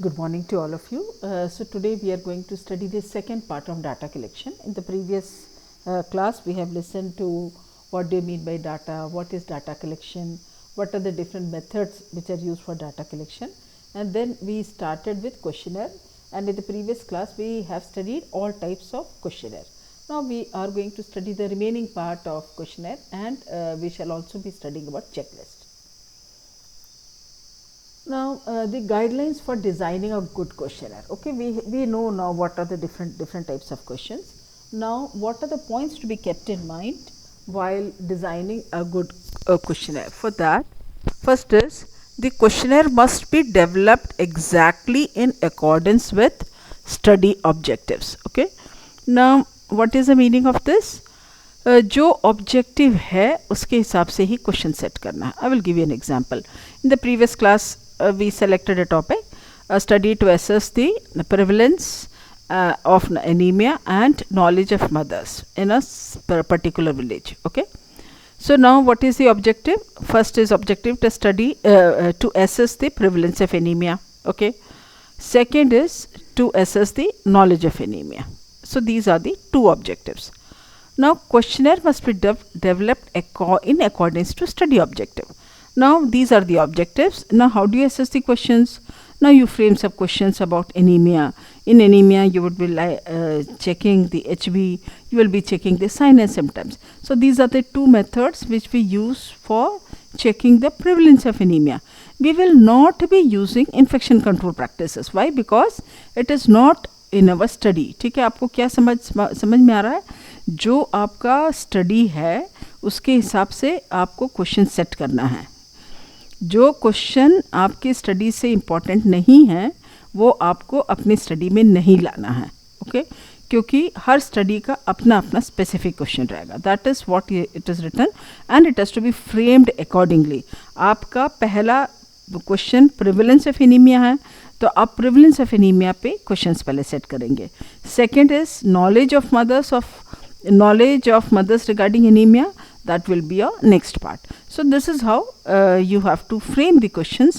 Good morning to all of you. So today we are going to study the second part of data collection. In the previous class we have listened to what do you mean by data, what is data collection, what are the different methods which are used for data collection, and then we started with questionnaire, and in the previous class we have studied all types of questionnaire. Now we are going to study the remaining part of questionnaire, and we shall also be studying about checklist. Now the guidelines for designing a good questionnaire. Okay, we know now what are the different types of questions. Now what are the points to be kept in mind while designing a good questionnaire? For that, first is the questionnaire must be developed exactly in accordance with study objectives. Okay, now what is the meaning of this? जो objective है उसके हिसाब से ही question set करना है. I will give you an example. In the previous class we selected a topic, a study to assess the prevalence of anemia and knowledge of mothers in a particular village. Okay, so now what is the objective? First is objective to study to assess the prevalence of anemia. Okay, second is to assess the knowledge of anemia. So these are the two objectives. Now questionnaire must be developed in accordance to study objective. Now these are the objectives. Now how do you assess the questions? Now you frame some questions about anemia. In anemia you would be checking the HB, you will be checking the sign and symptoms. So these are the two methods which we use for checking the prevalence of anemia. We will not be using infection control practices. Why? Because it is not in our study. ठीक है, आपको क्या समझ में आ रहा है? जो आपका स्टडी है उसके हिसाब से आपको क्वेश्चन सेट करना है. जो क्वेश्चन आपकी स्टडी से इम्पॉर्टेंट नहीं है वो आपको अपनी स्टडी में नहीं लाना है. ओके, क्योंकि हर स्टडी का अपना अपना स्पेसिफिक क्वेश्चन रहेगा. That is what it is written and it has to be framed accordingly. आपका पहला क्वेश्चन प्रिवलेंस ऑफ एनीमिया है तो आप प्रिवलेंस ऑफ एनीमिया पे क्वेश्चंस पहले सेट करेंगे. Second is knowledge of mothers regarding anemia. That will be your next part. So this is how you have to frame the questions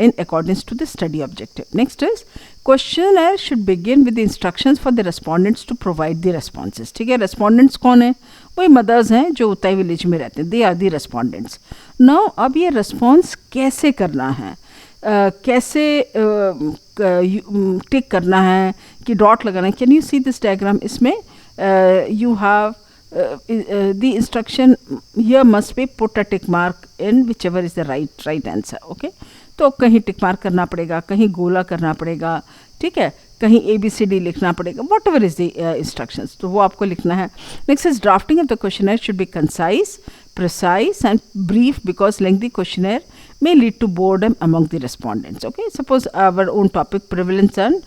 in accordance to the study objective. Next is questionnaire should begin with the instructions for the respondents to provide the responses. ठीक है, respondents कौन है? वही mothers हैं जो उताई village में रहते हैं. They are the respondents. Now अब ये response कैसे करना है, कैसे टिक करना है कि डॉट लगाना है. Can you see this diagram? इसमें you have the instruction here must be put a tick mark in whichever is the right answer. Okay, तो कहीं टिक मार्क करना पड़ेगा, कहीं गोला करना पड़ेगा, ठीक है, कहीं ABCD लिखना पड़ेगा, whatever is the instructions, तो वो आपको लिखना है. Next is drafting of the questionnaire should be concise, precise and brief because lengthy questionnaire may lead to boredom among the respondents. Okay, suppose our own topic prevalence and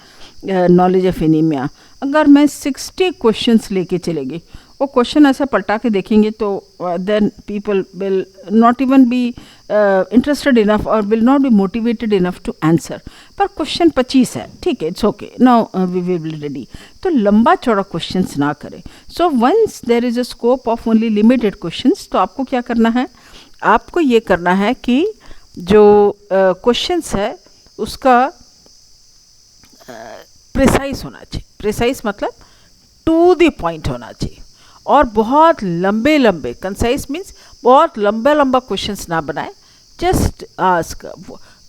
knowledge of anemia. अगर मैं 60 questions लेके चलेगी, वो question ऐसा पलटा के देखेंगे तो then people will not even be interested enough और will not be motivated enough to answer. पर क्वेश्चन 25 है, ठीक है, it's okay, now we will be ready. तो लंबा चौड़ा क्वेश्चंस ना करें. So once there is a scope of only limited questions, तो आपको क्या करना है? आपको ये करना है कि जो क्वेश्चंस है उसका प्रिसाइज होना चाहिए. प्रिसाइज मतलब टू द पॉइंट होना चाहिए और बहुत लंबे लंबे, कंसाइज मीन्स बहुत लंबा लंबा क्वेश्चंस ना बनाए. Just ask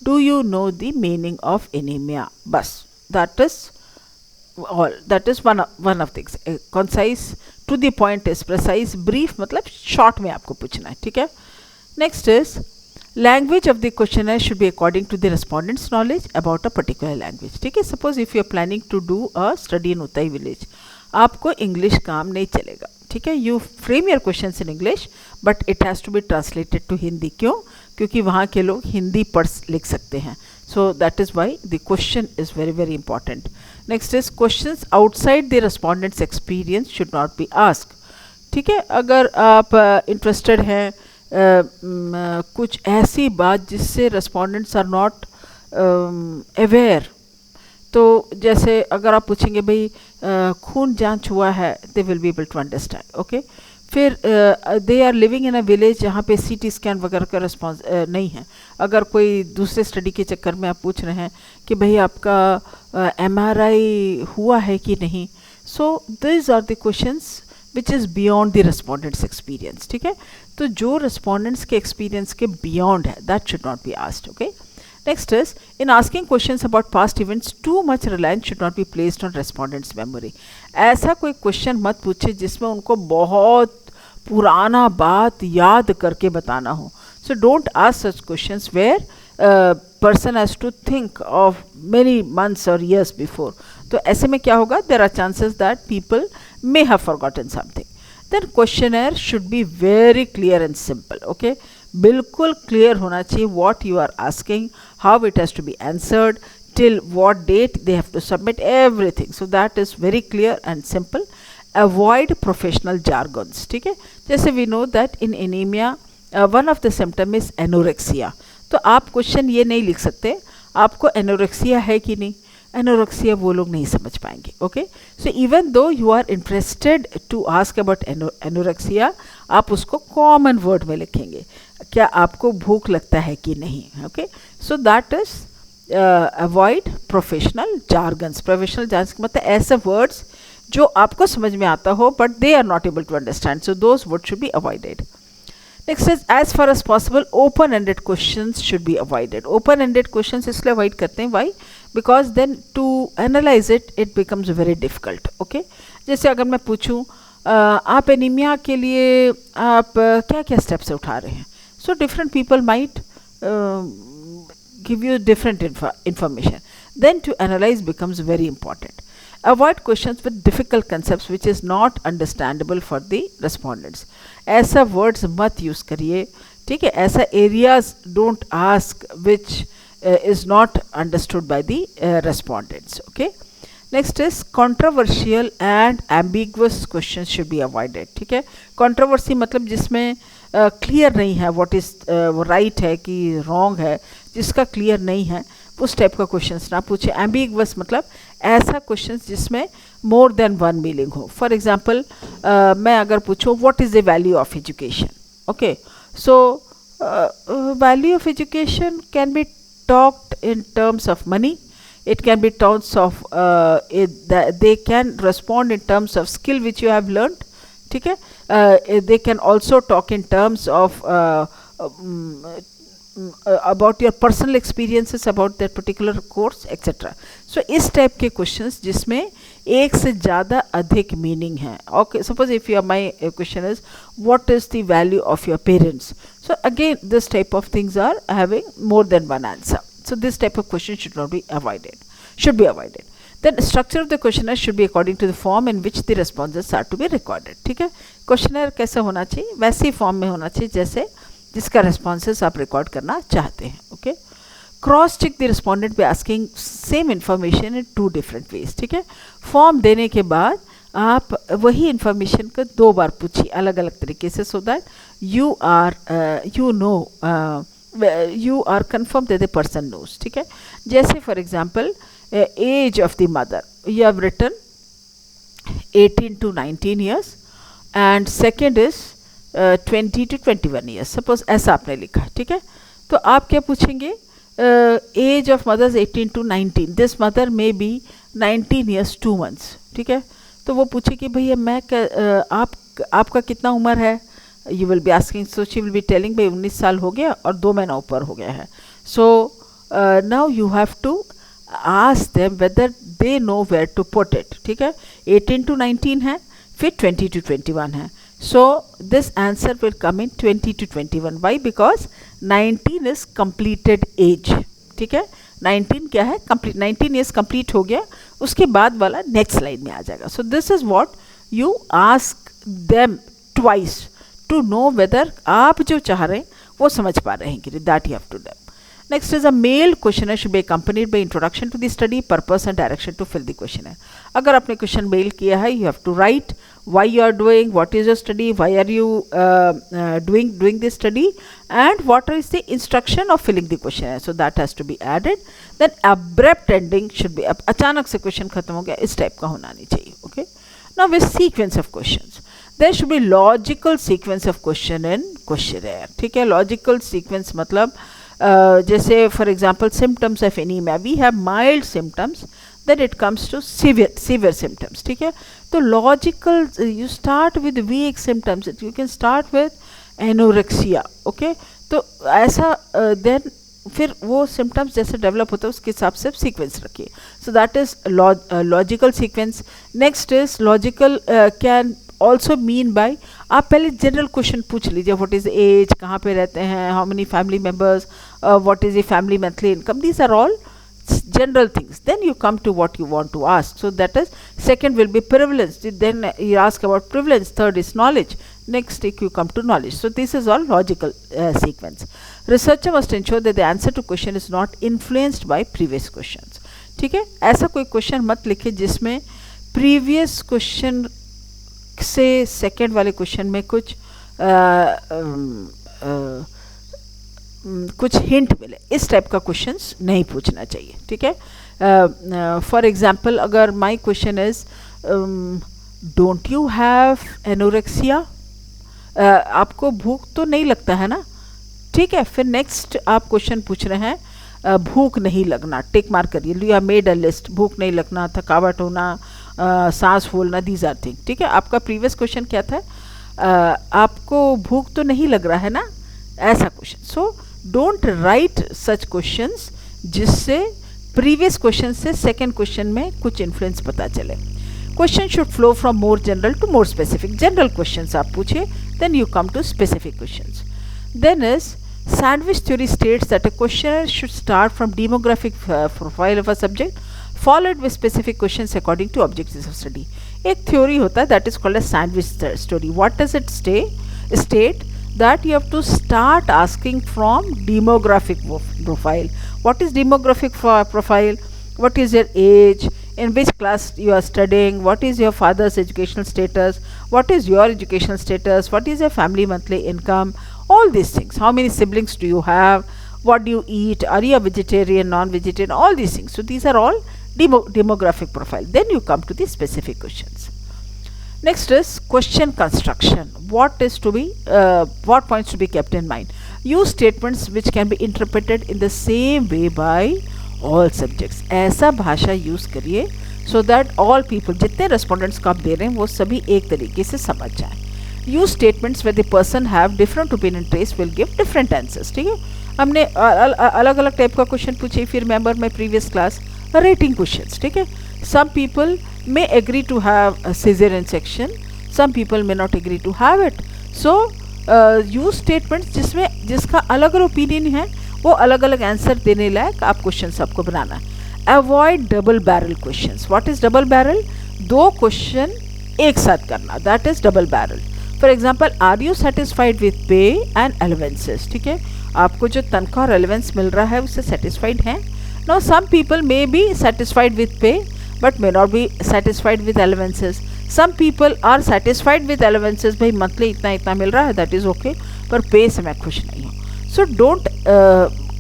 do you know the meaning of anaemia, बस. That is all. That is one of things. Concise, to the point is precise, brief मतलब शॉर्ट में आपको पूछना है. ठीक है. Next is language of the questionnaire should be according to the respondents' knowledge about a particular language. ठीक है, suppose if you are planning to do a study in उताई village, आपको इंग्लिश काम नहीं चलेगा. ठीक है, you frame your questions in English but it has to be translated to Hindi. क्यों? क्योंकि वहाँ के लोग हिंदी पढ़ लिख सकते हैं. So that is why the question is very very important. Next is questions outside the respondents' experience should not be asked. ठीक है, अगर आप interested हैं कुछ ऐसी बात जिससे रेस्पोंडेंट्स आर नॉट अवेयर, तो जैसे अगर आप पूछेंगे भाई खून जांच हुआ है, they will be able to understand. Okay, फिर they are living in a village जहाँ पे CT स्कैन वगैरह का रिस्पॉन्स नहीं है। अगर कोई दूसरे स्टडी के चक्कर में आप पूछ रहे हैं कि भाई आपका MRI हुआ है कि नहीं, so this are the questions which is beyond the respondents experience, ठीक है। तो जो रेस्पोंडेंट्स के एक्सपीरियंस के बियॉन्ड है, that should not be asked, okay. Next is, in asking questions about past events, too much reliance should not be placed on respondents' memory. ऐसा कोई question मत पूछे जिसमें उनको बहुत पुराना बात याद करके बताना हो. So don't ask such questions where a person has to think of many months or years before. तो ऐसे में क्या होगा? There are chances that people may have forgotten something. Then questionnaire should be very clear and simple. Okay, बिल्कुल clear होना चाहिए what you are asking, how it has to be answered, till what date they have to submit, everything. So that is very clear and simple. Avoid professional jargons. ठीक है, जैसे we know that in anemia one of the symptom is anorexia. तो आप question ये नहीं लिख सकते आपको एनोरेक्सिया है कि नहीं, एनोरेक्सिया वो लोग नहीं समझ पाएंगे. Okay, so even though you are interested to ask about anorexia, आप उसको कॉमन वर्ड में लिखेंगे, क्या आपको भूख लगता है कि नहीं. Okay, so that is avoid professional jargons. Professional jargons मतलब ऐसे वर्ड्स जो आपको समझ में आता हो but they are not able to understand, so those word should be avoided. Next is, as far as possible open-ended questions should be avoided. Open-ended questions इसलिए avoid करते हैं, why? Because then to analyze it becomes very difficult. Okay, जैसे अगर मैं पूछूं आप anaemia के लिए आप क्या क्या स्टेप्स उठा रहे हैं, so different people might give you different information. Then to analyze becomes very important. Avoid questions with difficult concepts which is not understandable for the respondents. ऐसा words मत use करिए, ठीक है, ऐसा areas don't ask which is not understood by the respondents. Okay, next is controversial and ambiguous questions should be avoided. ठीक है, controversy मतलब जिसमें clear नहीं है what is right है कि wrong है, जिसका clear नहीं है उस टाइप का क्वेश्चंस ना पूछे. एम्बिगुअस मतलब ऐसा क्वेश्चंस जिसमें मोर देन वन मीनिंग हो. फॉर एग्जांपल मैं अगर पूछूं what is the value of education, okay, so value of education can be talked in terms of money, it can be terms of they can respond in terms of skill which you have learned, ठीक है, they can also talk in terms of about your personal experiences about that particular course etc. So इस type के questions जिसमें एक से ज़्यादा अधिक meaning है. Okay, suppose if your my question is what is the value of your parents, so again this type of things are having more than one answer. So this type of question should not be avoided, should be avoided. Then structure of the questionnaire should be according to the form in which the responses are to be recorded. ठीक है, questionnaire कैसा होना चाहिए, वैसे ही form में होना चाहिए जैसे जिसका रेस्पॉन्सेस आप रिकॉर्ड करना चाहते हैं. Okay, cross check the respondent by asking same information in two different ways. ठीक है, फॉर्म देने के बाद आप वही इन्फॉर्मेशन को दो बार पूछिए अलग अलग तरीके से, so that you are you are confirm that the person knows. ठीक है, जैसे for example age of the mother, you have written 18 to 19 years and second is 20 to 21 years, suppose ऐसा आपने लिखा. ठीक है, तो आप क्या पूछेंगे, age of mothers 18 to 19, this mother may be 19 years 2 months. ठीक है, तो वो पूछे कि भैया मैं आपका कितना उम्र है, you will be asking, so she will be telling भाई 19 साल हो गया और 2 महीना ऊपर हो गया है. So now you have to ask them whether they know where to put it. ठीक है, 18 to 19 है, फिर 20 to 21 है. So this answer will come in 20 to 21. Why? Because 19 is completed age. ठीक है, 19 क्या है, complete, 19 years complete हो गया, उसके बाद वाला next slide में आ जाएगा. So this is what you ask them twice to know whether आप जो चाह रहे हैं वो समझ पा रहे हैं कि that you have to do. Next is a mail questionnaire should be accompanied by introduction to the study, purpose and direction to fill the questionnaire. अगर आपने क्वेश्चन मेल किया है, you have to write why you are doing, what is your study, why are you doing this study, and what is the instruction of filling the questionnaire. So that has to be added. Then abrupt ending should be, अचानक से question खत्म हो गया, इस type का होना नहीं चाहिए. Okay, now with sequence of questions. There should be logical sequence of question in questionnaire, ठीक है। लॉजिकल सीक्वेंस मतलब जैसे for example symptoms of anaemia, we have mild symptoms, then it comes to severe symptoms, ठीक है। तो logical, you start with weak symptoms, you can start with anorexia, okay. तो ऐसा then फिर वो सिम्टम्स जैसे डेवलप होता है उसके हिसाब से सीक्वेंस रखिए। सो that is logical sequence. Next is logical can also mean by, आप पहले जनरल क्वेश्चन पूछ लीजिए, व्हाट इज एज, कहाँ पे रहते हैं, how many family members, what is a family monthly income, these are all general things. Then you come to what you want to ask. So that is, second will be prevalence, then you ask about prevalence, third is knowledge, next you come to knowledge. So this is all logical sequence. Researcher must ensure that the answer to question is not influenced by previous questions, ठीक है। ऐसा कोई question मत लिखे जिसमें previous question से second वाले question में कुछ हिंट मिले, इस टाइप का क्वेश्चंस नहीं पूछना चाहिए, ठीक है। फॉर एग्जांपल अगर my question is don't you have anorexia, आपको भूख तो नहीं लगता है ना, ठीक है। फिर नेक्स्ट आप क्वेश्चन पूछ रहे हैं भूख नहीं लगना, टिक मार्क करिए, you have made a list, भूख नहीं लगना, थकावट होना, सांस फूलना, दीज आर थिंग, ठीक है। आपका प्रीवियस क्वेश्चन क्या था, आपको भूख तो नहीं लग रहा है ना, ऐसा question. So don't write such questions जिससे प्रीवियस क्वेश्चन से सेकेंड क्वेश्चन में कुछ इन्फ्लुएंस पता चले। Question should flow from more general to more specific, general questions आप पूछिए, then you come to specific questions. Then is sandwich theory states that a questioner should start from demographic profile of a subject followed with specific questions according to objectives of study. एक theory होता है that is called as sandwich story. What does it state? That you have to start asking from demographic profile. What is demographic profile? What is your age? In which class you are studying? What is your father's educational status? What is your educational status? What is your family monthly income? All these things. How many siblings do you have? What do you eat? Are you a vegetarian, non-vegetarian? All these things. So these are all demographic profile. Then you come to the specific questions. Next is question construction. What points to be kept in mind? Use statements which can be interpreted in the same way by all subjects. ऐसा भाषा use करिए so that all people, जितने respondents को आप दे रहे हैं वो सभी एक तरीके से समझ जाएं. Use statements where the person have different opinion traits will give different answers. ठीक है, हमने अलग अलग टाइप का क्वेश्चन पूछे. If you remember my previous class, rating questions. ठीक है, some people may agree to have a cesarean section, some people may not agree to have it. So use statements जिसका अलग अलग ओपिनियन है वो अलग अलग आंसर देने लायक आप क्वेश्चन आपको बनाना है. Avoid double barrel questions. What is double barrel? दो क्वेश्चन एक साथ करना, that is double barrel. For example, are you satisfied with pay and allowances. ठीक है, आपको जो तनख्वाह और एलिवेंस मिल रहा है उससे सेटिस्फाइड हैं. Now some people may be satisfied with pay but may not be satisfied with allowances. Some people are satisfied with allowances, भाई मंथली इतना इतना मिल रहा है, दैट इज़ ओके, पर पे से मैं खुश नहीं हूँ. So don't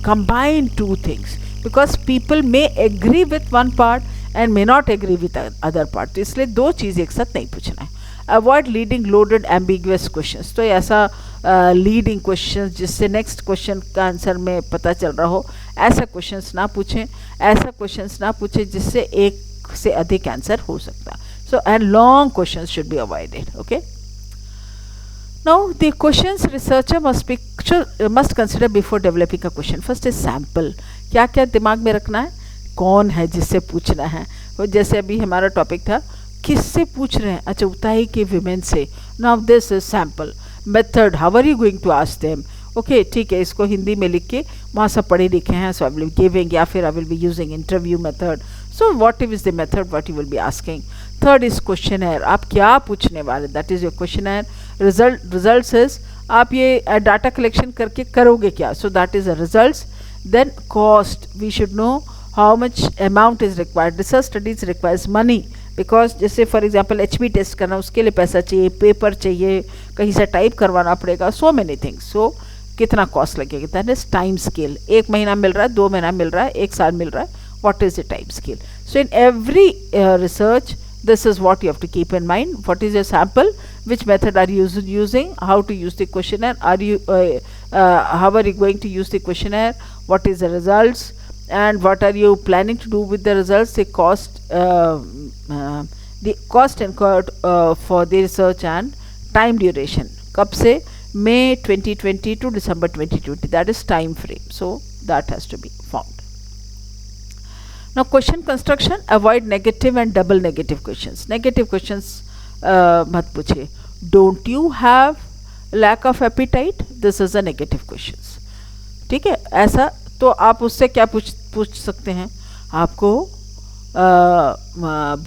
combine two things because people may agree with one part and may not agree with other part. तो इसलिए दो चीज़ एक साथ नहीं पूछना है. Avoid leading loaded ambiguous questions. तो ऐसा leading questions जिससे next question का आंसर में पता चल रहा हो, ऐसा questions ना पूछें. ऐसा questions ना पूछें जिससे एक से अधिक आंसर हो सकता. So and long questions should be avoided. Okay. Now the questions researcher must consider before developing a question. First is sample. क्या क्या दिमाग में रखना है, कौन है जिससे पूछना है. वो जैसे अभी हमारा टॉपिक था, किससे पूछ रहे हैं, अच्छा उताई के विमेन से. Now this is sample. Method, how are you going to ask them? Okay ठीक है, इसको हिंदी में लिख के वहाँ सब पढ़े लिखे हैं, सो आई विल गिविंग या फिर I will be using interview method. So what is the method what you will be asking. Third is questioner. आप क्या पूछने वाले, that is your questioner. Results is आप ये डाटा कलेक्शन करके करोगे क्या, so that is the results. Then cost, we should know how much amount is required. Research studies requires money because जैसे फॉर एग्जाम्पल HP टेस्ट करना, उसके लिए पैसा चाहिए, पेपर चाहिए, कहीं से टाइप करवाना पड़ेगा, सो मैनी थिंग्स. सो कितना कॉस्ट लगेगा, दैट इज टाइम स्केल. एक महीना मिल रहा है, 2 महीना मिल रहा है, 1 साल मिल रहा है, what is the time scale. So in every research This is what you have to keep in mind. What is your sample? Which method are you using? How to use the questionnaire? How are you going to use the questionnaire? What is the results? And what are you planning to do with the results? The cost incurred for the research and time duration. कब से? May 2020 to December 2020. That is time frame. So that has to be found. Now question construction, avoid negative and double negative questions. Negative questions मत पूछिए. Don't you have lack of appetite? This is a negative questions. ठीक है, ऐसा तो आप उससे क्या पूछ सकते हैं? आपको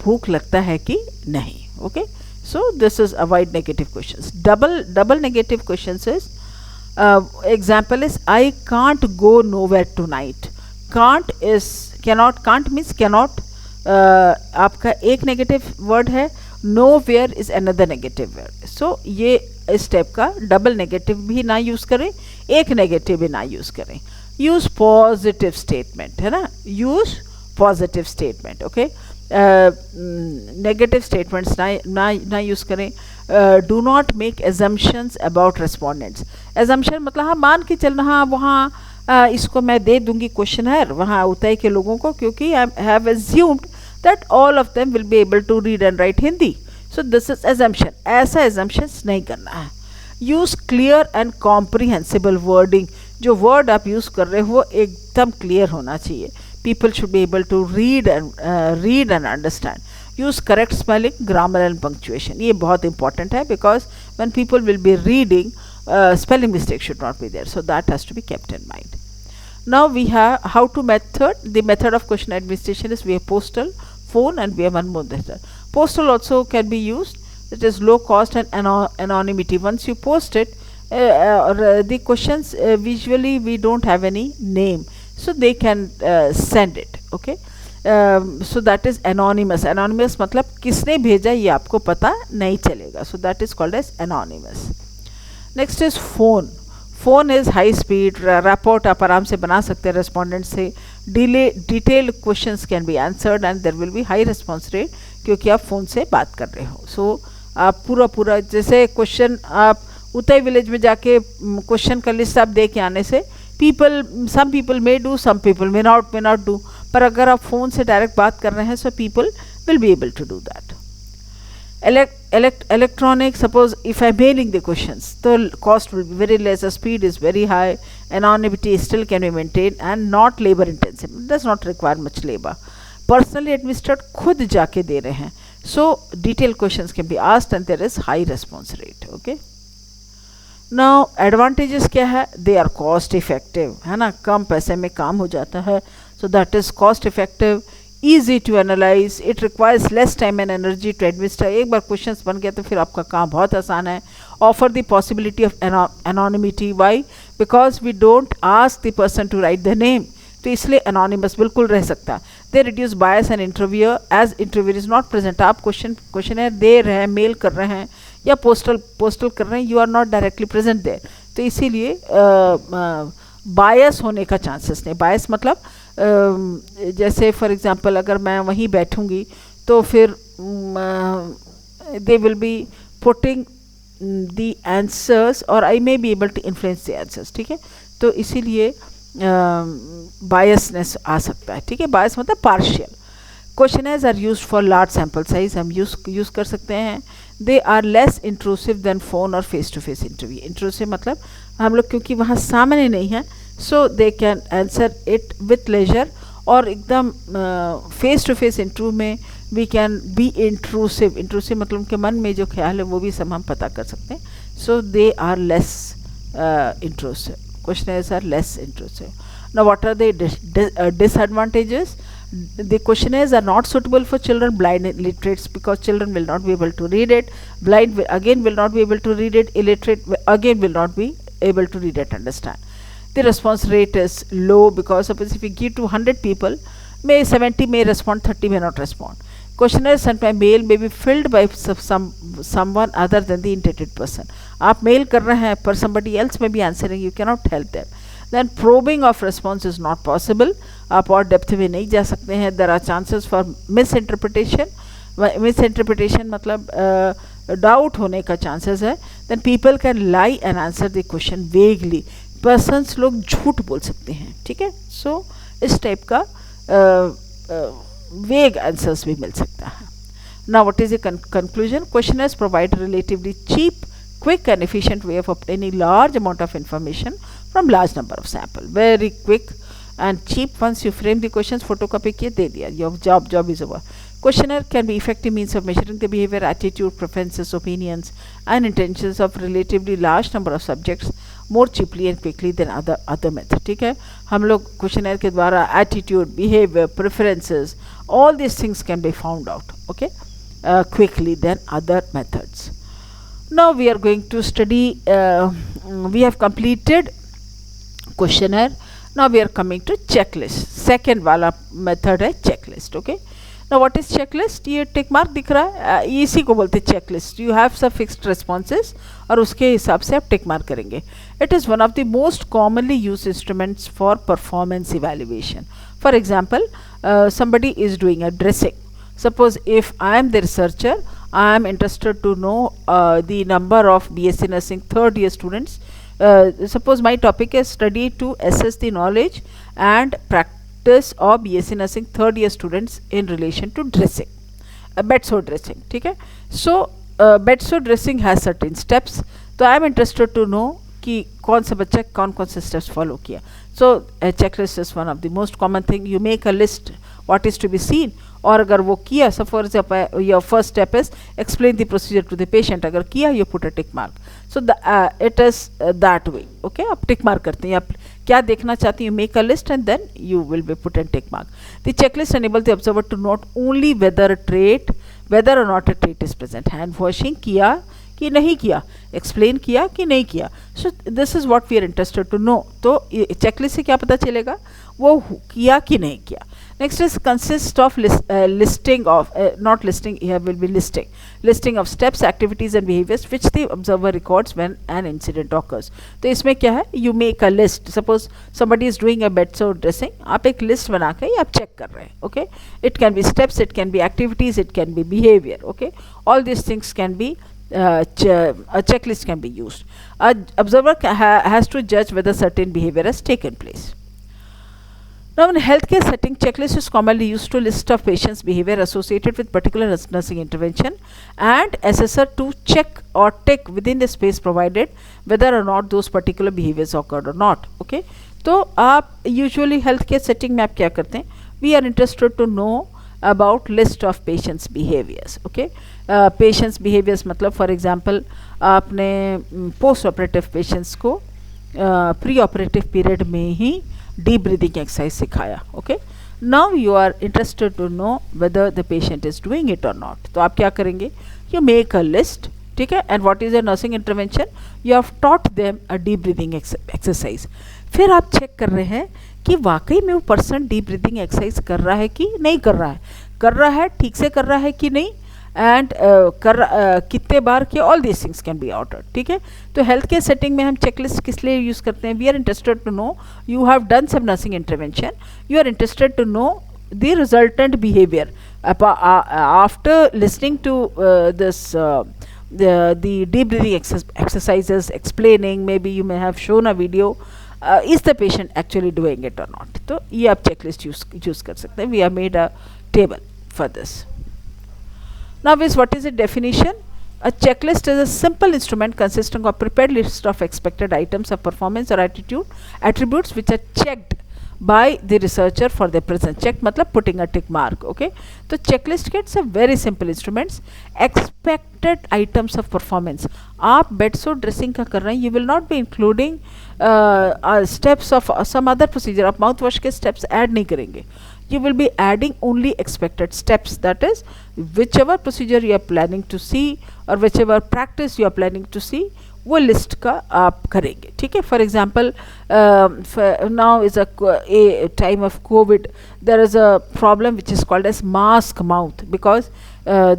भूख लगता है कि नहीं. Okay, so this is avoid negative questions. Double negative questions is example is I can't go nowhere tonight. Can't is cannot. Can't means cannot. आपका एक नेगेटिव वर्ड है. nowhere is another negative word. so ये इस type का double negative भी ना use करें, एक नेगेटिव भी ना यूज करें. यूज पॉजिटिव स्टेटमेंट है ना, use positive statement. Okay, negative statements ना यूज करें. Do not make assumptions about respondents. Assumption मतलब हाँ मान के चलना, हाँ वहाँ इसको मैं दे दूंगी क्वेश्चनर वहाँ उतई के लोगों को, क्योंकि I have assumed that all of them will be able to read and write Hindi. So this is assumption. ऐसा एजम्पशंस नहीं करना है. Use clear and comprehensible wording. जो वर्ड आप यूज़ कर रहे हो एकदम क्लियर होना चाहिए. People should be able to read and understand. Use correct spelling, grammar and punctuation. ये बहुत इंपॉर्टेंट है, because when people will be reading, spelling mistake should not be there, so that has to be kept in mind. Now we have how to method. The method of question administration is we have postal, phone, and we have one more method. Postal also can be used. It is low cost and anonymity. Once you post it, the questions visually we don't have any name, so they can send it. Okay, so that is anonymous. Anonymous मतलब किसने भेजा ये आपको पता नहीं चलेगा, so that is called as anonymous. Next is phone. Phone is high speed. Rapport आप आराम से बना सकते हैं रेस्पोंडेंट से. Detailed questions can be answered and there will be high response rate, क्योंकि आप फ़ोन से बात कर रहे हो. सो आप पूरा जैसे क्वेश्चन आप उतई विलेज में जाके क्वेश्चन का लिस्ट आप दे के आने से some people may do, some people may not do. पर अगर आप फ़ोन से डायरेक्ट बात कर रहे हैं, so people will be able to do that. Electronic, suppose if I'm mailing the questions, the cost will be very less, the speed is very high, anonymity still can be maintained and not labor intensive. It does not require much labor. Personally administered, खुद जाके दे रहे हैं, so detailed questions can be asked and there is high response rate. Okay, now advantages क्या है? They are cost effective, है ना, कम पैसे में काम हो जाता है, so that is cost effective. Easy to analyze, it requires less time and energy to administer. एक बार questions बन गया तो फिर आपका काम बहुत आसान है. Offer the possibility of anonymity. Why? Because we don't ask the person to write their name, तो इसलिए anonymous बिल्कुल रह सकता है. They reduce bias and interviewer as interviewer is not present. आप questionnaire दे रहे हैं, मेल कर रहे हैं या पोस्टल कर रहे हैं, you are not directly present there, तो इसीलिए बायस होने का चांसेस नहीं. बायस मतलब जैसे फॉर एग्जांपल अगर मैं वहीं बैठूंगी तो फिर they will be putting the answers और I may be able to influence the answers. ठीक है, तो इसीलिए बायसनेस आ सकता है. ठीक है, बायस मतलब partial. Questionnaires are used for large sample size, हम यूज़ कर सकते हैं. They are less intrusive than phone और face to face interview. Intrusive मतलब हम लोग क्योंकि वहाँ सामने नहीं है, so they can answer it with leisure. और एकदम फेस टू फेस इंटरव्यू में we can be intrusive. Intrusive मतलब उनके मन में जो ख्याल है वो भी सब हम पता कर सकते हैं. So they are less intrusive. Questionnaires are less intrusive. Now what are the disadvantages? The questionnaires are not suitable for children, blind and illiterates, because children will not be able to read it. Blind will not be able to read it. Illiterate again will not be able to read it, understand. The response rate is low because suppose if we give to 100 people, may 70 may respond, 30 may not respond. Questionnaire sent by mail may be filled by someone other than the intended person. आप mail कर रहे हैं पर somebody else may be answering, you cannot help them. Then probing of response is not possible. आप और depth में नहीं जा सकते हैं. There are chances for misinterpretation. Misinterpretation मतलब डाउट होने का चांसेस है, then people can lie and answer the question vaguely, persons लोग झूठ बोल सकते हैं, ठीक है। सो इस टाइप का वेग आंसर्स भी मिल सकता है। Now what is the conclusion? Questionnaires provide a relatively cheap, quick and efficient way of obtaining large amount of information from large number of sample. Very quick and cheap. Once you frame the questions, photocopy kiya de diya, your job is over. Questionnaire can be effective means of measuring the behavior, attitude, preferences, opinions and intentions of relatively large number of subjects more cheaply and quickly than other method. ठीक है, हम लोग questionnaire के द्वारा attitude, behavior, preferences, all these things can be found out, okay, quickly than other methods. Now we are going to study, we have completed questionnaire. Now we are coming to checklist. Second वाला method है checklist, okay. Now what is checklist? ये tick mark दिख रहा है, इसी को बोलते हैं checklist. You have some fixed responses और उसके हिसाब से आप टिक मार्क करेंगे. It is one of the most commonly used instruments for performance evaluation. For example, somebody is doing a dressing. Suppose if I am the researcher, I am interested to know the number of BSc Nursing third year students. Suppose my topic is study to assess the knowledge and practice of BSc Nursing third year students in relation to dressing, bedsore dressing, ठीक है. So bedsore dressing has certain steps. तो I am interested to know कि कौन सा बच्चा कौन कौन से steps follow किया. So a checklist is one of the most common thing. You make a list what is to be seen, और अगर वो किया, so for example your first step is explain the procedure to the patient, अगर किया you put a tick mark. So it is that way, okay. आप tick mark करते हैं, आप क्या देखना चाहते हैं, you make a list and then you will be put a tick mark. The checklist enables the observer to note only whether or not a trait is present. Hand washing किया कि नहीं किया, एक्सप्लेन किया कि नहीं किया. So this is what we are interested to know. तो checklist से क्या पता चलेगा वो किया कि नहीं किया. Next is consist of listing of not listing, here will be listing of steps, activities and behaviours which the observer records when an incident occurs. तो इसमें क्या है, you make a list. Suppose somebody is doing a bedsore dressing, आप एक list बना के आप check कर रहे हैं, okay. It can be steps, it can be activities, it can bee behaviour, okay. All this things can be a checklist can be used. A observer has to judge whether certain behavior has taken place. Now in healthcare setting, checklist is commonly used to list of patients' behavior associated with particular nursing intervention and assessor to check or tick within the space provided whether or not those particular behaviors occurred or not, okay. तो आप usually healthcare setting में आप क्या करते हैं, we are interested to know about list of patients behaviors, okay. Patients behaviors मतलब for example आपने post operative patients को pre operative period में ही deep breathing exercise सिखाया, okay. Now you are interested to know whether the patient is doing it or not. तो आप क्या करेंगे, you make a list, ठीक है. And what is a nursing intervention, you have taught them a deep breathing exercise. फिर आप check कर रहे हैं कि वाकई में वो पर्सन डीप ब्रीदिंग एक्सरसाइज कर रहा है कि नहीं कर रहा है ठीक से कर रहा है कि नहीं, एंड कितने बार किया, all these things can be ordered, ठीक है. तो हेल्थ केयर सेटिंग में हम चेकलिस्ट किस लिए यूज़ करते हैं, we are interested to know you have done some nursing intervention, you are interested to know the resultant behaviour after listening to this the deep breathing exercises, explaining, maybe you may have shown a video, is the patient actually doing it or not. तो ये आप checklist use कर सकते हैं. We have made a table for this. Now what is the definition? A checklist is a simple instrument consisting of prepared list of expected items of performance or attributes which are checked by the researcher for their presence. Checked मतलब putting a tick mark, okay. तो checklist kits are very simple instruments. Expected items of performance, आप bedsore dressing का कर रहे हैं, you will not be including steps of some other procedure. आप mouth wash के steps add नहीं करेंगे. You will be adding only expected steps, that is whichever procedure you are planning to see or whichever practice you are planning to see, वो list का आप करेंगे, ठीक है. For example now is a time of COVID, there is a problem which is called as mask mouth, because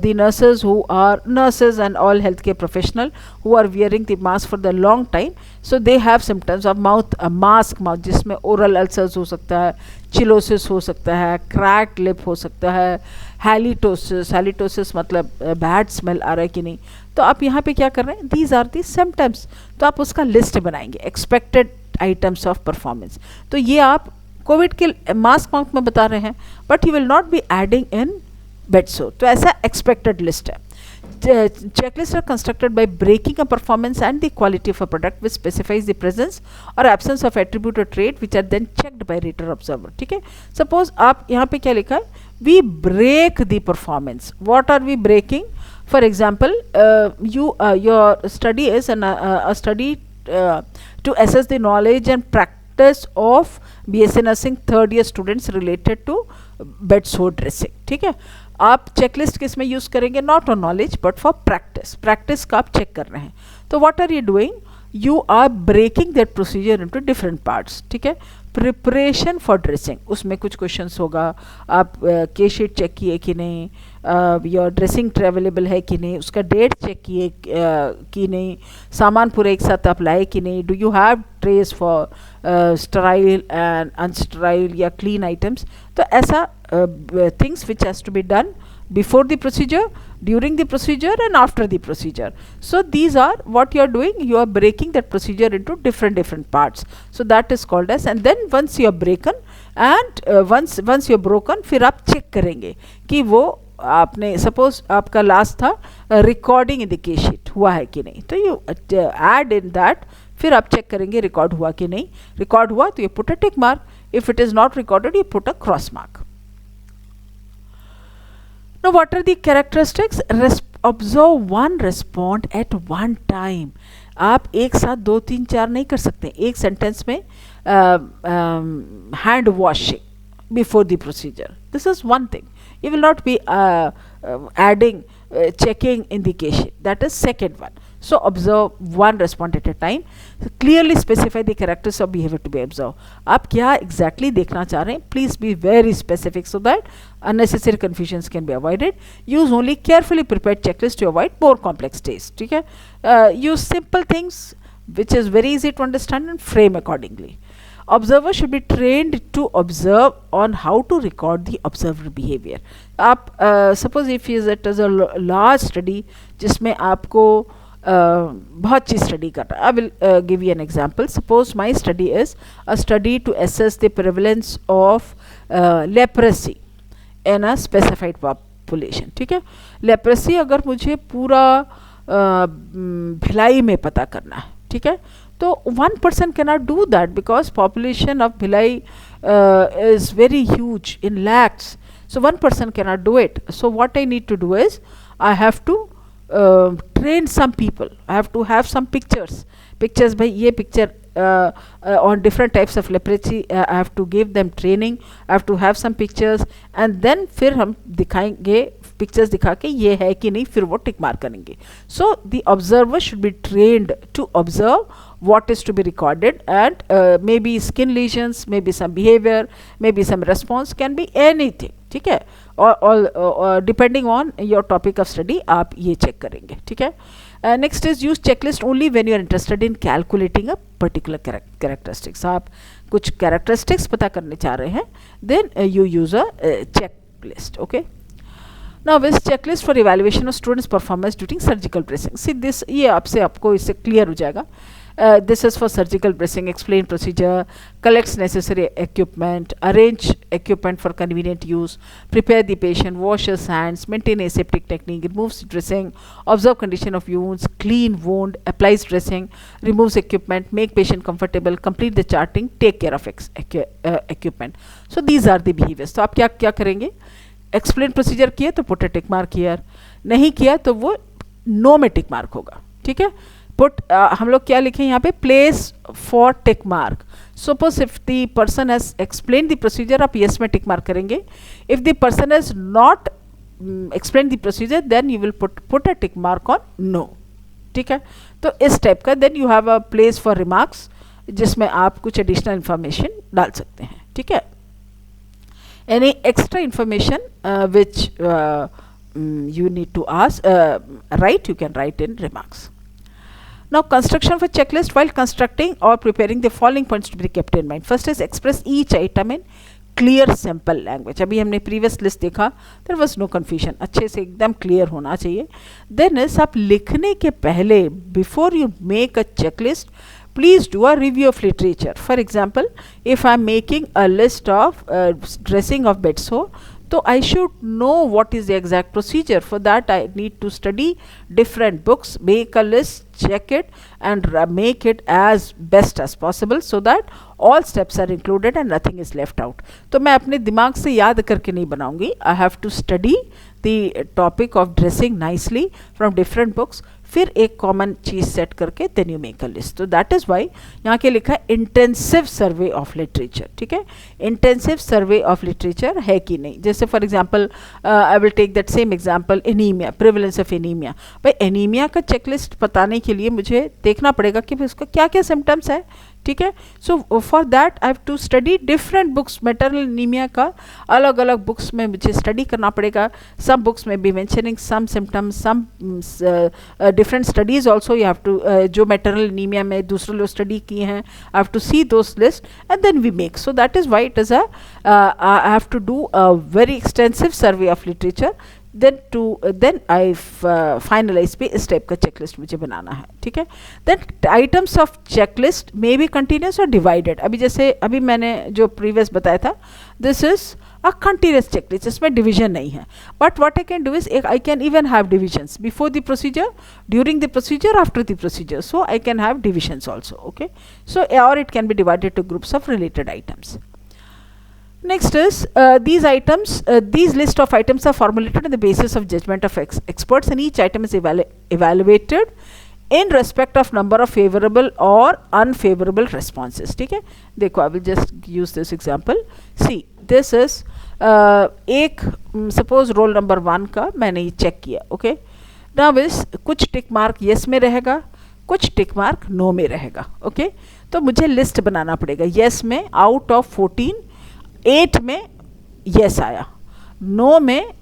the nurses who are nurses and all healthcare professional who are wearing the mask for the long time, so they have symptoms of mouth mask mouth, जिसमें oral ulcers हो सकता है, cheilosis हो सकता है, cracked lip हो सकता है, हैलिटोसिस मतलब बैड स्मेल आ रहा है कि नहीं. तो आप यहाँ पे क्या कर रहे हैं, दीज आर दी सिम्टम्स, तो आप उसका लिस्ट बनाएंगे, एक्सपेक्टेड आइटम्स ऑफ परफॉर्मेंस. तो ये आप कोविड के मास्क माउथ में बता रहे हैं, but you will not be adding in bed so. तो ऐसा एक्सपेक्टेड लिस्ट है. Checklists are constructed by breaking a performance and the quality of a product which specifies the presence or absence of attribute or trait which are then checked by rater observer. ठीक है. Suppose आप यहाँ पे क्या लिखा है, we break the performance. What are we breaking? For example, your study is a study to assess the knowledge and practice of BSc Nursing third year students related to bed sore dressing. ठीक है. आप checklist किस में use करेंगे, not on knowledge but for practice. Practice का आप check कर रहे हैं. तो what are you doing, you are breaking that procedure into different parts. ठीक है. प्रिपरेशन फॉर ड्रेसिंग, उसमें कुछ क्वेश्चंस होगा, आप के शीट चेक किए कि नहीं, योर ड्रेसिंग ट्रेवलेबल है कि नहीं, उसका डेट चेक किए कि नहीं, सामान पूरे एक साथ आप लाए कि नहीं, do you have trays for sterile and unsterile या क्लीन आइटम्स. तो ऐसा things which has to be done before the procedure, during the procedure and after the procedure. So these are what you are doing, you are breaking that procedure into different parts. So that is called as, and then once you are broken and once you are broken, फिर आप check करेंगे कि वो आपने suppose आपका last था recording in the case sheet हुआ है कि नहीं, तो यू ऐड इन दैट, फिर आप चेक करेंगे रिकॉर्ड हुआ कि नहीं. रिकॉर्ड हुआ तो you put a tick mark, if it is not recorded you put a cross mark. Now what are the characteristics? Observe one, respond at one time. आप एक साथ 2 3 4 नहीं कर सकते. एक सेंटेंस में hand washing before the procedure, this is one thing. You will not be adding checking in the case sheet, that is second one. So observe one, respond at a time. So clearly specify the characters of behavior to be observed. आप क्या exactly देखना चाह रहे हैं, please be very specific so that unnecessary confusions can be avoided. Use only carefully prepared checklist to avoid more complex tasks. ठीक है. Use simple things which is very easy to understand and frame accordingly. Observer should be trained to observe on how to record the observer behavior. आप suppose if it is a large study जिसमें आपको बहुत चीज़ study करना है. I will give you an example. Suppose my study is a study to assess the prevalence of leprosy in a specified population. ठीक है. Leprosy अगर मुझे पूरा भिलाई में पता करना है, ठीक है, तो one person cannot do that because population of Bhilai is very huge in lakhs. So one person cannot do it. So what I need to do is I have to train some people. I have to have some pictures. Pictures by ये picture on different types of leprosy. I have to give them training. I have to have some pictures and then फिर हम दिखाएंगे pictures दिखा के ये है कि नहीं, फिर वो टिक मार्क करेंगे. So the observer should be trained to observe what is to be recorded and maybe skin lesions, maybe some behavior, maybe some response, can be anything. ठीक है. और depending on your topic of study आप ये check करेंगे. ठीक है. Next is use checklist only when you are interested in calculating a particular characteristics. आप कुछ characteristics पता करने चाह रहे हैं, then you use a checklist. Okay. Now this checklist for evaluation of students' performance during surgical bracing. See this, ये आपसे आपको इससे clear हो जाएगा. This is for surgical bracing. Explain procedure, collects necessary equipment, arrange equipment for convenient use, prepare the patient, wash his hands, maintain aseptic technique, removes dressing, observe condition of wounds, clean wound, applies dressing, removes equipment, make patient comfortable, complete the charting, take care of equipment. So these are the behaviors. तो आप क्या क्या करेंगे? Explain procedure किया तो put a tick mark here, नहीं किया तो वो no में tick mark होगा. ठीक है. Put हम लोग क्या लिखें यहाँ पे, place for tick mark. Suppose if the person has explained the procedure, आप yes में tick mark करेंगे. If the person has not explained the procedure, then you will put a tick mark on no. ठीक है. तो इस type का then you have a place for remarks जिसमें आप कुछ additional information डाल सकते हैं. ठीक है. Any extra information which you need to ask, write, you can write in remarks. Now construction of a checklist. While constructing or preparing, the following points to be kept in mind. First is express each item in clear simple language. अभी हमने previous list देखा, there was no confusion, अच्छे से एकदम clear होना चाहिए. Then इस आप लिखने के पहले, before you make a checklist, please do a review of literature. For example, if I am making a list of dressing of bed sore, so I should know what is the exact procedure. For that I need to study different books, make a list, check it, and make it as best as possible so that all steps are included and nothing is left out. तो मैं अपने दिमाग से याद करके नहीं बनाऊंगी. I have to study the topic of dressing nicely from different books, फिर एक कॉमन चीज़ सेट करके then you make a list. तो दैट इज़ वाई यहाँ के लिखा है इंटेंसिव सर्वे ऑफ लिटरेचर. ठीक है, इंटेंसिव सर्वे ऑफ लिटरेचर है कि नहीं. जैसे for example I will take that same example, anaemia, prevalence of anaemia. भाई एनीमिया का चेकलिस्ट बताने के लिए मुझे देखना पड़ेगा कि उसका क्या क्या सिम्टम्स है. ठीक है, so for that I have to study different books. Maternal anaemia का अलग अलग बुक्स में मुझे स्टडी करना पड़ेगा. सम बुक्स में be mentioning some symptoms, some different studies also you have to, जो मैटरनल एनीमिया में दूसरे लोग स्टडी किए हैं, I have to see those list and then we make. So that is why it is I have to do a very extensive survey of literature. then I finalize पे इस type का checklist मुझे बनाना है. ठीक है, then items of checklist may be continuous or divided. अभी जैसे अभी मैंने जो प्रीवियस बताया था, this is a continuous checklist, इसमें डिवीजन नहीं है. But what I can do is I can even have divisions before the procedure, during the procedure, after the procedure. So I can have divisions also. Okay, so or it can be divided to groups of related items. Next is these items, these list of items are formulated on the basis of judgment of experts, and each item is evaluated in respect of number of favorable or unfavorable responses. ठीक है, देखो I will just use this example. See, this is एक suppose roll number 1 का मैंने ये check किया. Okay, now is कुछ tick mark yes में रहेगा, कुछ टिक मार्क no में रहेगा. ओके, तो मुझे लिस्ट बनाना पड़ेगा. yes में out of 14 8 में yes आया, no में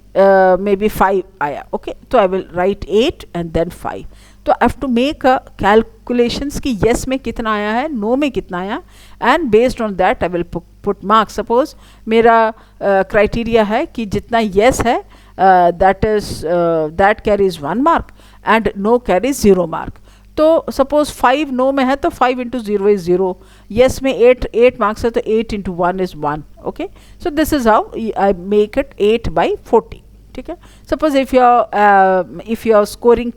मे बी 5 आया. ओके, तो I will write 8 and then 5. तो I have to make a calculations कि yes में कितना आया है, no में कितना आया, and based on that I will put marks. Suppose मेरा क्राइटेरिया है कि जितना yes है that carries 1 mark and no carries 0 mark. तो सपोज 5 नो में है तो 5 इंटू 0 इज 0. येस में 8 मार्क्स है तो 8 into 1 is 1. Okay, so this is how I make it 8/40. ठीक है, suppose if your scoring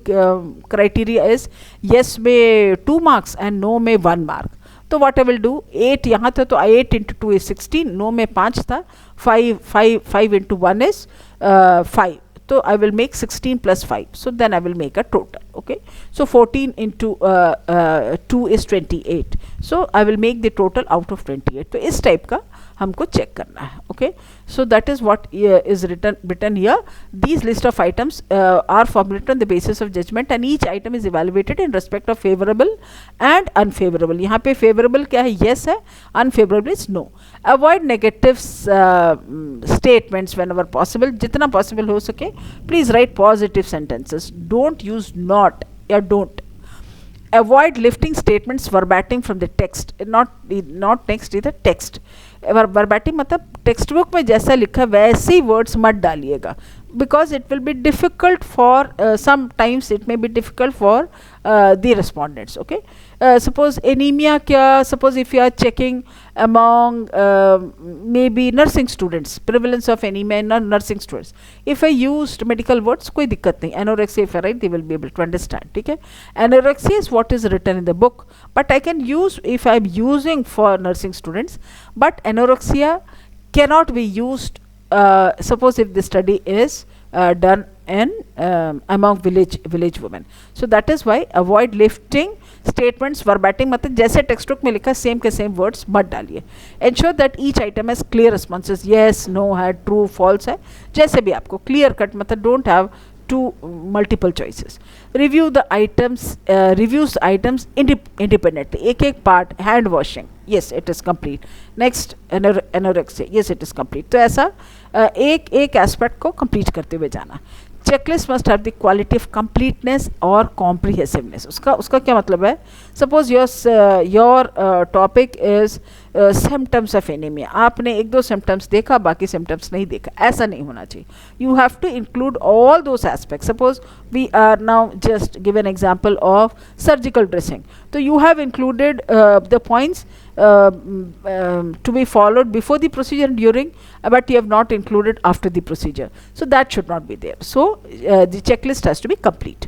criteria is yes में 2 मार्क्स एंड नो में 1 मार्क, तो व्हाट आई विल डू, 8 यहाँ था तो 8 इंटू 2 इज 16, नो में 5 था, 5 into 1 is 5. So I will make 16 plus 5. So then I will make a total. Okay. So 14 into 2 is 28. So I will make the total out of 28. तो इस type का हमको check करना है. Okay. So that is what is written here. These list of items are formulated on the basis of judgment, and each item is evaluated in respect of favorable and unfavorable. यहाँ पे favorable क्या है, yes है, unfavorable is no. Avoid negative statements whenever possible. जितना possible हो सके, please write positive sentences. Don't use not या don't. Avoid lifting statements verbatim from the text. Not text, either text. वर्बैटिम मतलब टेक्स्ट बुक में जैसा लिखा वैसे ही वर्ड्स मत डालिएगा, because it will be difficult for sometimes it may be difficult for the respondents. Okay, suppose anemia क्या, suppose if you are checking among maybe nursing students, prevalence of anemia in nursing students, if I used medical words कोई दिक्कत नहीं, anorexia if I write they will be able to understand. ठीक है, anorexia is what is written in the book, but I can use if I am using for nursing students, but anorexia cannot be used. Suppose if the study is done in among village women, so that is why avoid lifting statements verbatim, मतलब जैसे text book में लिखा same के same words मत डालिए. ensure that each item has clear responses, yes, no है, true, false है, जैसे भी आपको clear cut, मतलब don't have two multiple choices. Review the items, reviews items independently. एक part, hand washing, yes it is complete. Next anorexia, yes it is complete. तो ऐसा एक aspect को complete करते हुए जाना. Checklist must have the quality of completeness और कॉम्प्रिहेसिवनेस. उसका क्या मतलब है? Suppose your topic is symptoms of anaemia. आपने एक दो सिम्टम्स देखा, बाकी सिम्टम्स नहीं देखा, ऐसा नहीं होना चाहिए. You have to include all those aspect. Suppose we are now just give an example of surgical dressing. तो you have included the points to be followed before the procedure and during, but you have not included after the procedure. So that should not be there. So the checklist has to be complete.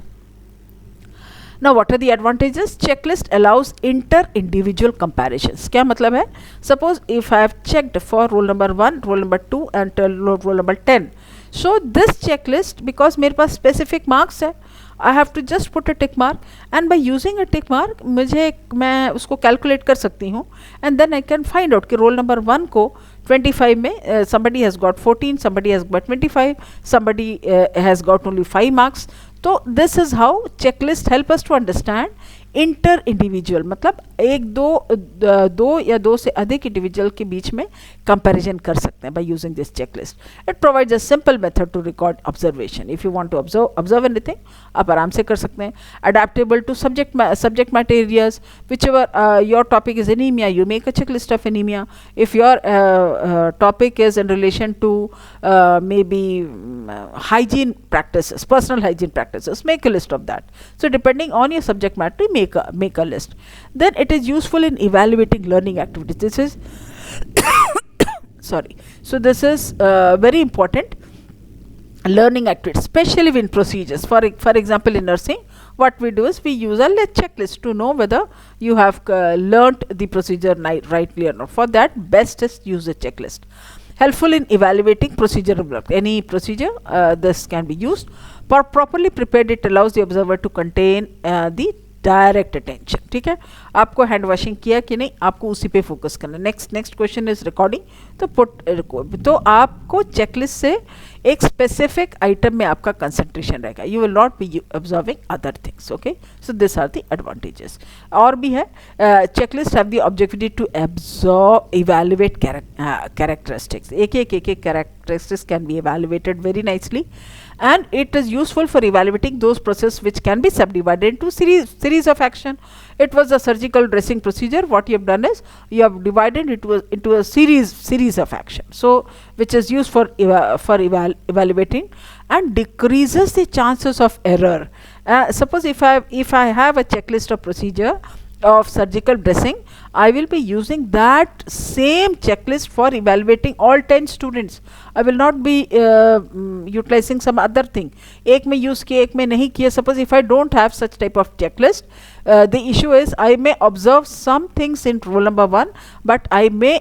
Now what are the advantages? Checklist allows inter-individual comparisons. क्या मतलब है? Suppose if I have checked for roll number 1, roll number 2 and roll number 10. So this checklist, because मेरे पास specific marks है, I have to just put a tick mark, and by using a tick mark मैं उसको calculate कर सकती हूँ, and then I can find out कि roll number 1 को 25 में somebody has got 14, somebody has got 25, somebody has got only 5 marks. तो this is how checklist help us to understand inter individual, मतलब एक दो या दो से अधिक इंडिविजुअल के बीच में कंपैरिजन कर सकते हैं by using this checklist. It provides a simple method to record observation. If you want to observe anything, आप आराम से कर सकते हैं. Adaptable to subject matter areas. Whichever your topic is anaemia, you make a checklist of anaemia. If your topic is in relation to maybe hygiene practices, personal hygiene practices, make a list of that. So depending on your subject matter, make a list. Then it is useful in evaluating learning activities. This is sorry. So this is very important learning activities, especially in procedures. For example, in nursing, what we do is we use a checklist to know whether you have learnt the procedure rightly or not. For that, best is use a checklist. Helpful in evaluating procedure developed. Any procedure this can be used. For properly prepared, it allows the observer to contain the direct attention. ठीक है, आपको hand washing किया कि नहीं, आपको उसी पे focus करना. Next question is recording. तो आपको चेकलिस्ट से एक स्पेसिफिक आइटम में आपका कंसंट्रेशन रहेगा. You will not be observing other things. Okay, so this are the advantages. और भी है, checklist have the objectivity to absorb evaluate characteristics. एक characteristics can be evaluated very nicely, and it is useful for evaluating those processes which can be subdivided into series of action. It was a surgical dressing procedure. What you have done is you have divided it into a series of action. So which is used for evaluating and decreases the chances of error. Suppose if I have a checklist of procedure of surgical dressing, I will be using that same checklist for evaluating all 10 students. I will not be utilizing some other thing. एक में use किया, एक में नहीं किया. Suppose if I don't have such type of checklist, the issue is I may observe some things in roll number 1, but I may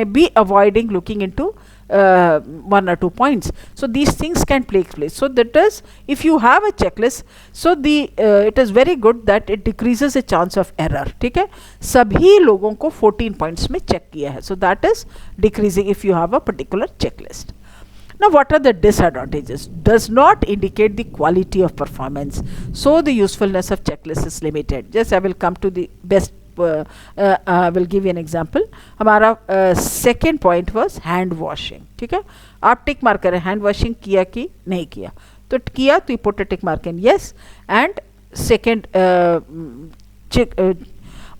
be avoiding looking into 1 or 2 points. So these things can take place. So that is, if you have a checklist, so it is very good that it decreases the chance of error. ठीक है, सभी लोगों को 14 points में check किया है. So that is decreasing if you have a particular checklist. Now what are the disadvantages? Does not indicate the quality of performance. So the usefulness of checklist is limited. Just I will come to the best. Will give you an example. हमारा second point was hand washing. ठीक है, आप tick mark करें hand washing किया कि नहीं किया. तो किया तो you put a tick mark in yes, and second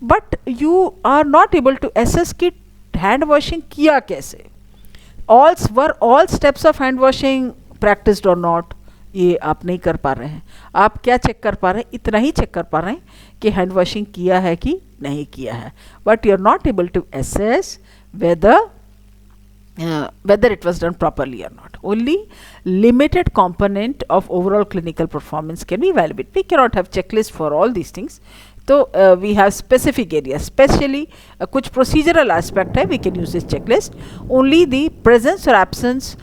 but you are not able to assess कि hand washing किया कैसे. All steps of hand washing practiced or not, ये आप नहीं कर पा रहे हैं. आप क्या चेक कर पा रहे हैं? इतना ही चेक कर पा रहे हैं कि हैंड वॉशिंग किया है कि नहीं किया है. But you are not able to assess whether it was done properly or not. Only limited component of overall clinical performance can be evaluated. We cannot have checklist for all these things. तो we have specific areas, especially कुछ procedural aspect है, we can use this checklist. Only the presence or absence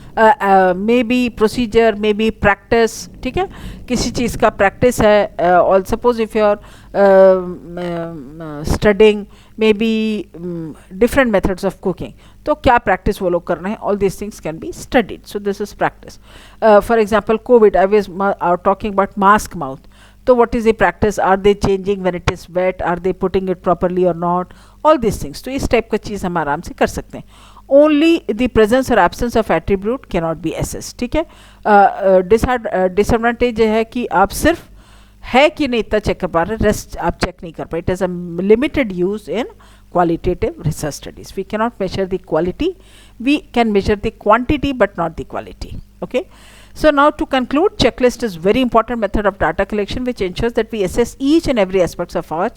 may be procedure, may be practice. ठीक है, किसी चीज़ का practice है, or suppose if you are studying maybe different methods of cooking, तो क्या practice वो लोग करना है, all these things can be studied. So this is practice. For example, COVID, I was talking about mask mouth. So what is the practice? Are they changing when it is wet? Are they putting it properly or not? All these things. तो इस type का चीज़ हम आराम से कर सकते हैं. only the presence or absence of attribute cannot be assessed. ठीक है. डिसएडवांटेज ये है कि आप सिर्फ है कि नहीं इतना चेक कर पा रहे, रेस्ट आप चेक नहीं कर पाए. It is a limited use in qualitative research studies. We cannot measure the quality, we can measure the quantity but not the quality. Okay. So now to conclude, checklist is very important method of data collection which ensures that we assess each and every aspects of our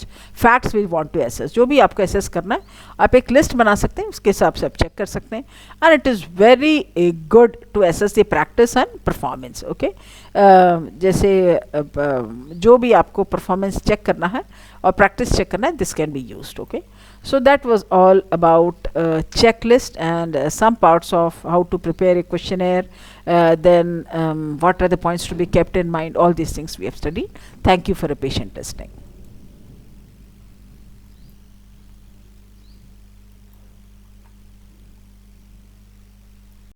facts we want to assess. जो भी आपको assess करना है आप एक list बना सकते हैं, उसके हिसाब से आप check कर सकते हैं. And it is very good to assess the practice and performance. Okay. जैसे जो भी आपको performance check करना है और practice check करना है, this can be used. Okay. So that was all about checklist and some parts of how to prepare a questionnaire, then what are the points to be kept in mind, all these things we have studied. Thank you for a patient listening.